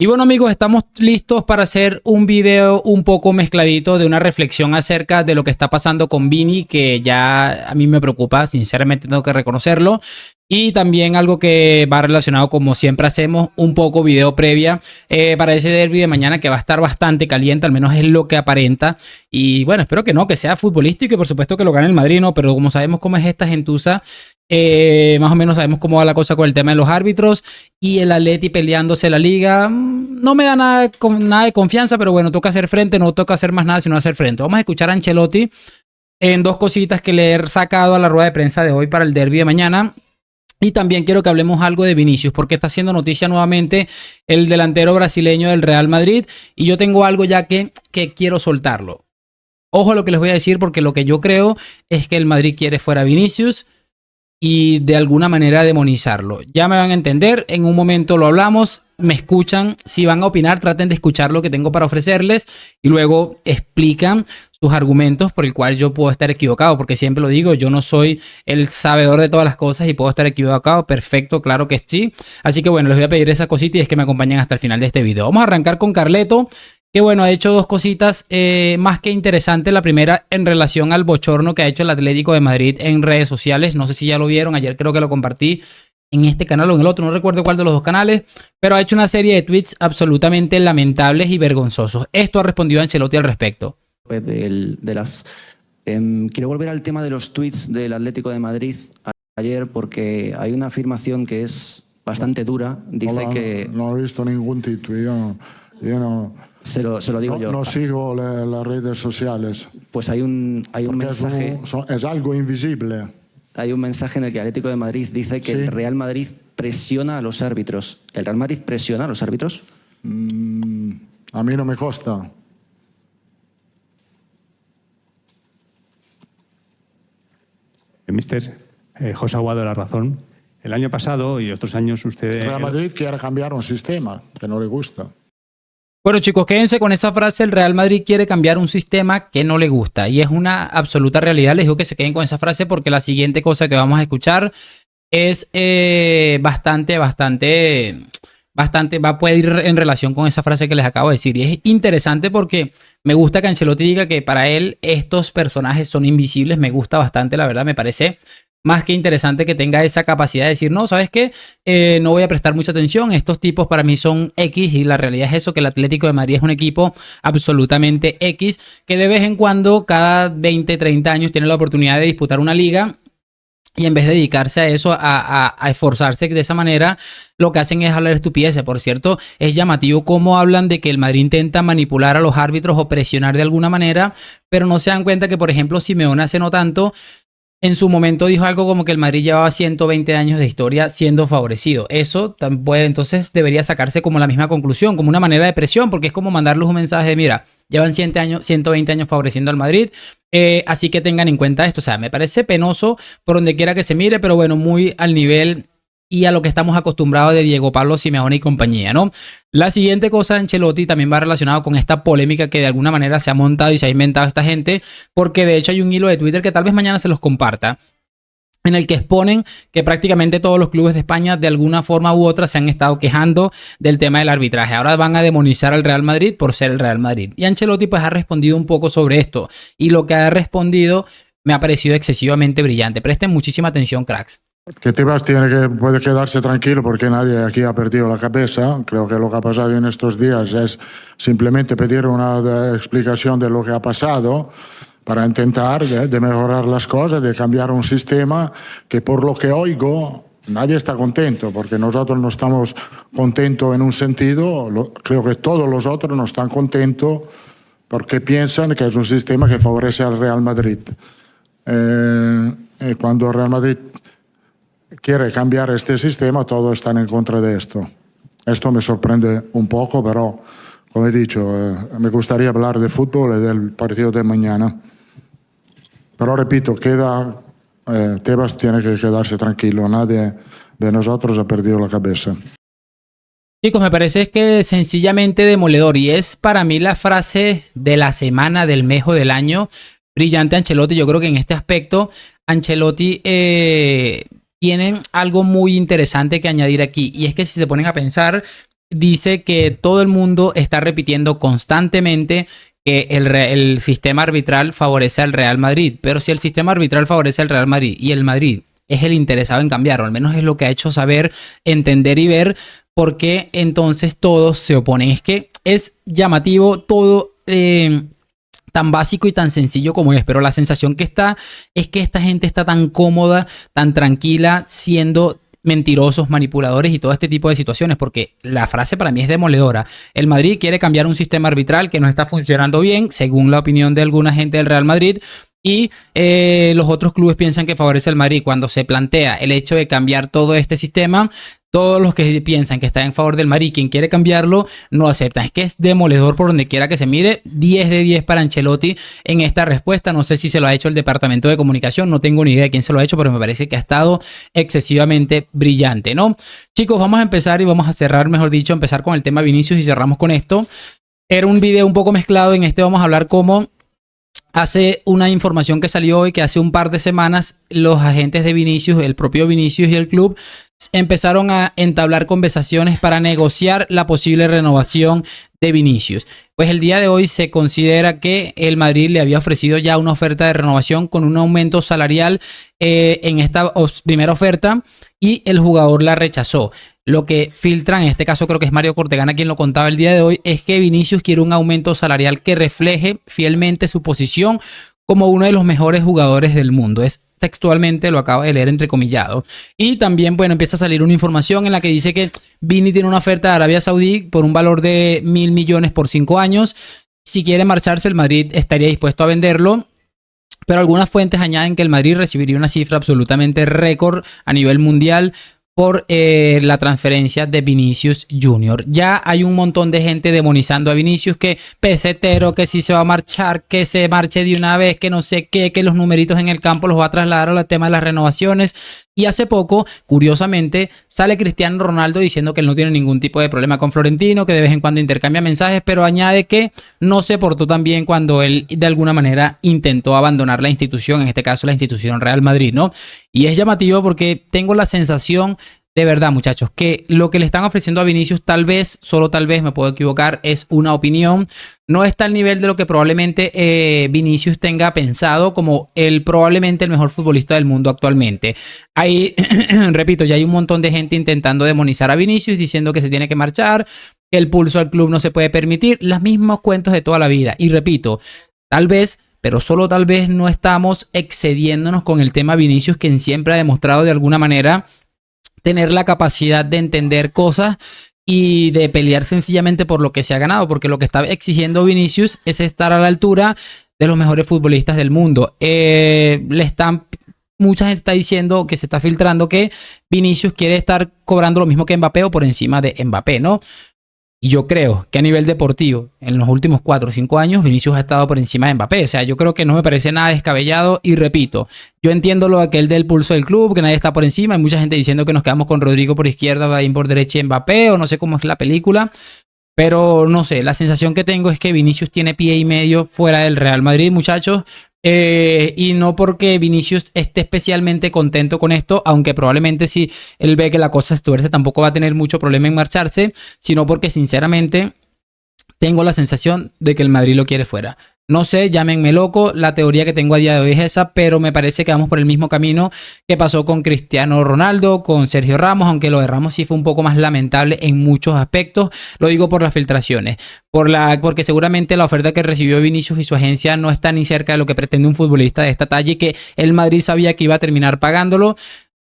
Y bueno amigos, estamos listos para hacer un video un poco mezcladito de una reflexión acerca de lo que está pasando con Vini, que ya a mí me preocupa, sinceramente tengo que reconocerlo. Y también algo que va relacionado, como siempre hacemos, un poco video previa para ese derbi de mañana, que va a estar bastante caliente, al menos es lo que aparenta. Y bueno, espero que no, que sea futbolístico y por supuesto que lo gane el Madrid, ¿no? Pero como sabemos cómo es esta gentuza, más o menos sabemos cómo va la cosa con el tema de los árbitros y el Atleti peleándose la liga. No me da nada de confianza, pero bueno, toca hacer frente, no toca hacer más nada sino hacer frente. Vamos a escuchar a Ancelotti en dos cositas que le he sacado a la rueda de prensa de hoy para el derbi de mañana. Y también quiero que hablemos algo de Vinicius, porque está haciendo noticia nuevamente el delantero brasileño del Real Madrid. Y yo tengo algo ya que quiero soltarlo. Ojo a lo que les voy a decir, porque lo que yo creo es que el Madrid quiere fuera a Vinicius y de alguna manera demonizarlo. Ya me van a entender, en un momento lo hablamos, me escuchan, si van a opinar traten de escuchar lo que tengo para ofrecerles y luego explican sus argumentos por el cual yo puedo estar equivocado, porque siempre lo digo, yo no soy el sabedor de todas las cosas y puedo estar equivocado, perfecto, claro que sí. Así que bueno, les voy a pedir esa cosita y es que me acompañen hasta el final de este video. Vamos a arrancar con Carleto, que bueno, ha hecho dos cositas más que interesantes. La primera en relación al bochorno que ha hecho el Atlético de Madrid en redes sociales. No sé si ya lo vieron, ayer creo que lo compartí en este canal o en el otro, no recuerdo cuál de los dos canales, pero ha hecho una serie de tweets absolutamente lamentables y vergonzosos. Esto ha respondido Ancelotti al respecto. Quiero volver al tema de los tweets del Atlético de Madrid ayer, porque hay una afirmación que es bastante dura. Dice que... No he visto ningún tweet, yo no... Se lo digo yo. No sigo las redes sociales. Pues hay un mensaje... Es algo invisible. Hay un mensaje en el que el Atlético de Madrid dice que el Real Madrid presiona a los árbitros. ¿El Real Madrid presiona a los árbitros? A mí no me consta. Mister, José Aguado, La Razón. El año pasado y otros años usted... El Real Madrid quiere cambiar un sistema que no le gusta. Bueno chicos, quédense con esa frase. El Real Madrid quiere cambiar un sistema que no le gusta y es una absoluta realidad. Les digo que se queden con esa frase porque la siguiente cosa que vamos a escuchar es bastante, puede ir en relación con esa frase que les acabo de decir. Y es interesante porque me gusta que Ancelotti diga que para él estos personajes son invisibles. Me gusta bastante, la verdad, me parece más que interesante que tenga esa capacidad de decir, no, ¿sabes qué? No voy a prestar mucha atención, estos tipos para mí son X, y la realidad es eso, que el Atlético de Madrid es un equipo absolutamente X, que de vez en cuando, cada 20, 30 años, tiene la oportunidad de disputar una liga. Y en vez de dedicarse a eso, a esforzarse de esa manera, lo que hacen es hablar estupideces. Por cierto, es llamativo cómo hablan de que el Madrid intenta manipular a los árbitros o presionar de alguna manera, pero no se dan cuenta que, por ejemplo, Simeone hace no tanto, en su momento dijo algo como que el Madrid llevaba 120 años de historia siendo favorecido. Eso puede, entonces debería sacarse como la misma conclusión, como una manera de presión, porque es como mandarles un mensaje de, mira, llevan 120 años favoreciendo al Madrid, así que tengan en cuenta esto. O sea, me parece penoso por donde quiera que se mire, pero bueno, muy al nivel y a lo que estamos acostumbrados de Diego Pablo Simeone y compañía, ¿no? La siguiente cosa de Ancelotti también va relacionado con esta polémica que de alguna manera se ha montado y se ha inventado esta gente, porque de hecho hay un hilo de Twitter que tal vez mañana se los comparta, en el que exponen que prácticamente todos los clubes de España de alguna forma u otra se han estado quejando del tema del arbitraje. Ahora van a demonizar al Real Madrid por ser el Real Madrid. Y Ancelotti pues ha respondido un poco sobre esto, y lo que ha respondido me ha parecido excesivamente brillante. Presten muchísima atención, cracks. Que Tebas puede quedarse tranquilo porque nadie aquí ha perdido la cabeza. Creo que lo que ha pasado en estos días es simplemente pedir una explicación de lo que ha pasado para intentar de mejorar las cosas, de cambiar un sistema que, por lo que oigo, nadie está contento, porque nosotros no estamos contentos en un sentido. Creo que todos los otros no están contentos porque piensan que es un sistema que favorece al Real Madrid. Cuando el Real Madrid quiere cambiar este sistema, todos están en contra de esto. Esto me sorprende un poco, pero, como he dicho, me gustaría hablar de fútbol y del partido de mañana. Pero repito, Tebas tiene que quedarse tranquilo. Nadie de nosotros ha perdido la cabeza. Chicos, me parece que sencillamente demoledor, y es para mí la frase de la semana, del mes o del año. Brillante Ancelotti. Yo creo que en este aspecto Ancelotti tienen algo muy interesante que añadir aquí, y es que si se ponen a pensar, dice que todo el mundo está repitiendo constantemente que el sistema arbitral favorece al Real Madrid. Pero si el sistema arbitral favorece al Real Madrid y el Madrid es el interesado en cambiarlo, al menos es lo que ha hecho saber, entender y ver, porque entonces todos se oponen. Es que es llamativo todo, tan básico y tan sencillo como es, pero la sensación que está es que esta gente está tan cómoda, tan tranquila, siendo mentirosos, manipuladores y todo este tipo de situaciones, porque la frase para mí es demoledora. El Madrid quiere cambiar un sistema arbitral que no está funcionando bien, según la opinión de alguna gente del Real Madrid, y los otros clubes piensan que favorece al Madrid. Cuando se plantea el hecho de cambiar todo este sistema, todos los que piensan que está en favor del Madrid, quien quiere cambiarlo, no aceptan. Es que es demoledor por donde quiera que se mire. 10 de 10 para Ancelotti en esta respuesta. No sé si se lo ha hecho el departamento de comunicación, no tengo ni idea de quién se lo ha hecho, pero me parece que ha estado excesivamente brillante, ¿no? Chicos, vamos a empezar y vamos a cerrar, mejor dicho, empezar con el tema Vinicius y cerramos con esto. Era un video un poco mezclado. En este vamos a hablar cómo hace una información que salió hoy, que hace un par de semanas los agentes de Vinicius, el propio Vinicius y el club, empezaron a entablar conversaciones para negociar la posible renovación de Vinicius. Pues el día de hoy se considera que el Madrid le había ofrecido ya una oferta de renovación con un aumento salarial en esta primera oferta, y el jugador la rechazó. Lo que filtran, en este caso creo que es Mario Cortegana quien lo contaba el día de hoy, es que Vinicius quiere un aumento salarial que refleje fielmente su posición como uno de los mejores jugadores del mundo. Es textualmente, lo acabo de leer entrecomillado. Y también, bueno, empieza a salir una información en la que dice que Vini tiene una oferta de Arabia Saudí por un valor de 1.000 millones por 5 años. Si quiere marcharse, el Madrid estaría dispuesto a venderlo. Pero algunas fuentes añaden que el Madrid recibiría una cifra absolutamente récord a nivel mundial por la transferencia de Vinicius Junior. Ya hay un montón de gente demonizando a Vinicius, que pesetero, que si se va a marchar, que se marche de una vez, que no sé qué, que los numeritos en el campo los va a trasladar al tema de las renovaciones. Y hace poco, curiosamente, sale Cristiano Ronaldo diciendo que él no tiene ningún tipo de problema con Florentino, que de vez en cuando intercambia mensajes, pero añade que no se portó tan bien cuando él de alguna manera intentó abandonar la institución, en este caso la institución Real Madrid, ¿no? Y es llamativo porque tengo la sensación, de verdad, muchachos, que lo que le están ofreciendo a Vinicius, tal vez, solo tal vez, me puedo equivocar, es una opinión. No está al nivel de lo que probablemente Vinicius tenga pensado como probablemente el mejor futbolista del mundo actualmente. Ahí, repito, ya hay un montón de gente intentando demonizar a Vinicius, diciendo que se tiene que marchar, que el pulso al club no se puede permitir, los mismos cuentos de toda la vida. Y repito, tal vez, pero solo tal vez, no estamos excediéndonos con el tema Vinicius, quien siempre ha demostrado de alguna manera tener la capacidad de entender cosas y de pelear sencillamente por lo que se ha ganado, porque lo que está exigiendo Vinicius es estar a la altura de los mejores futbolistas del mundo. Mucha gente está diciendo, que se está filtrando, que Vinicius quiere estar cobrando lo mismo que Mbappé o por encima de Mbappé, ¿no? Y yo creo que a nivel deportivo, en los últimos 4 o 5 años, Vinicius ha estado por encima de Mbappé. O sea, yo creo que no me parece nada descabellado. Y repito, yo entiendo lo aquel del pulso del club, que nadie está por encima. Hay mucha gente diciendo que nos quedamos con Rodrigo por izquierda, Bain por derecha y Mbappé, o no sé cómo es la película. Pero no sé, la sensación que tengo es que Vinicius tiene pie y medio fuera del Real Madrid, muchachos. Y no porque Vinicius esté especialmente contento con esto, aunque probablemente si él ve que la cosa se tuerce tampoco va a tener mucho problema en marcharse, sino porque sinceramente tengo la sensación de que el Madrid lo quiere fuera. No sé, llámenme loco, la teoría que tengo a día de hoy es esa, pero me parece que vamos por el mismo camino que pasó con Cristiano Ronaldo, con Sergio Ramos, aunque lo de Ramos sí fue un poco más lamentable en muchos aspectos. Lo digo por las filtraciones, porque seguramente la oferta que recibió Vinicius y su agencia no está ni cerca de lo que pretende un futbolista de esta talla, y que el Madrid sabía que iba a terminar pagándolo.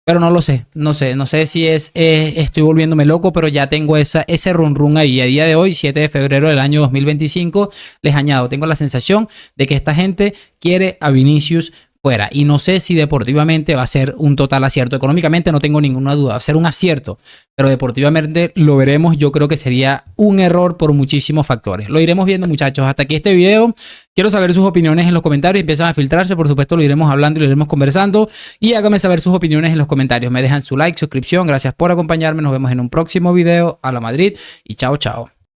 Pero no lo sé, no sé si estoy volviéndome loco, pero ya tengo ese run ahí. A día de hoy, 7 de febrero del año 2025, les añado, tengo la sensación de que esta gente quiere a Vinicius fuera. Y no sé si deportivamente va a ser un total acierto. Económicamente no tengo ninguna duda, va a ser un acierto. Pero deportivamente lo veremos. Yo creo que sería un error por muchísimos factores. Lo iremos viendo, muchachos. Hasta aquí este video. Quiero saber sus opiniones en los comentarios. Empiezan a filtrarse. Por supuesto, lo iremos hablando y lo iremos conversando. Y háganme saber sus opiniones en los comentarios. Me dejan su like, suscripción. Gracias por acompañarme. Nos vemos en un próximo video. A la Madrid. Y chao, chao.